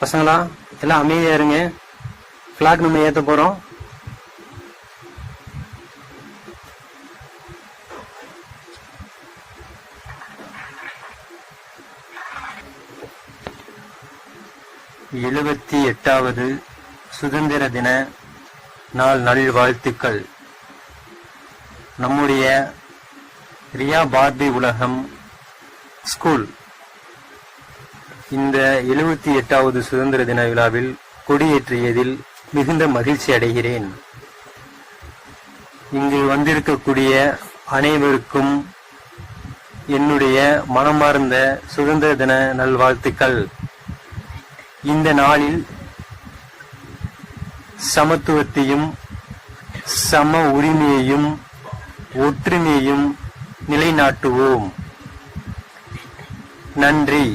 பசங்களா எல்லாம் அமைதியா இருங்க. பிளாக் நம்ம ஏத்த போறோம். எழுபத்தி 8வது சுதந்திர தின நாள் நல்வாழ்த்துக்கள். நம்முடைய ரியா பார்பி உலகம் ஸ்கூல் இந்த 78வது சுதந்திர தின விழாவில் கொடியேற்றியதில் மிகுந்த மகிழ்ச்சி அடைகிறேன். இங்கு வந்திருக்கக்கூடிய அனைவருக்கும் என்னுடைய மனமார்ந்த சுதந்திர தின நல்வாழ்த்துக்கள். இந்த நாளில் சமத்துவத்தையும் சம உரிமையையும் ஒற்றுமையையும் நிலைநாட்டுவோம். நன்றி.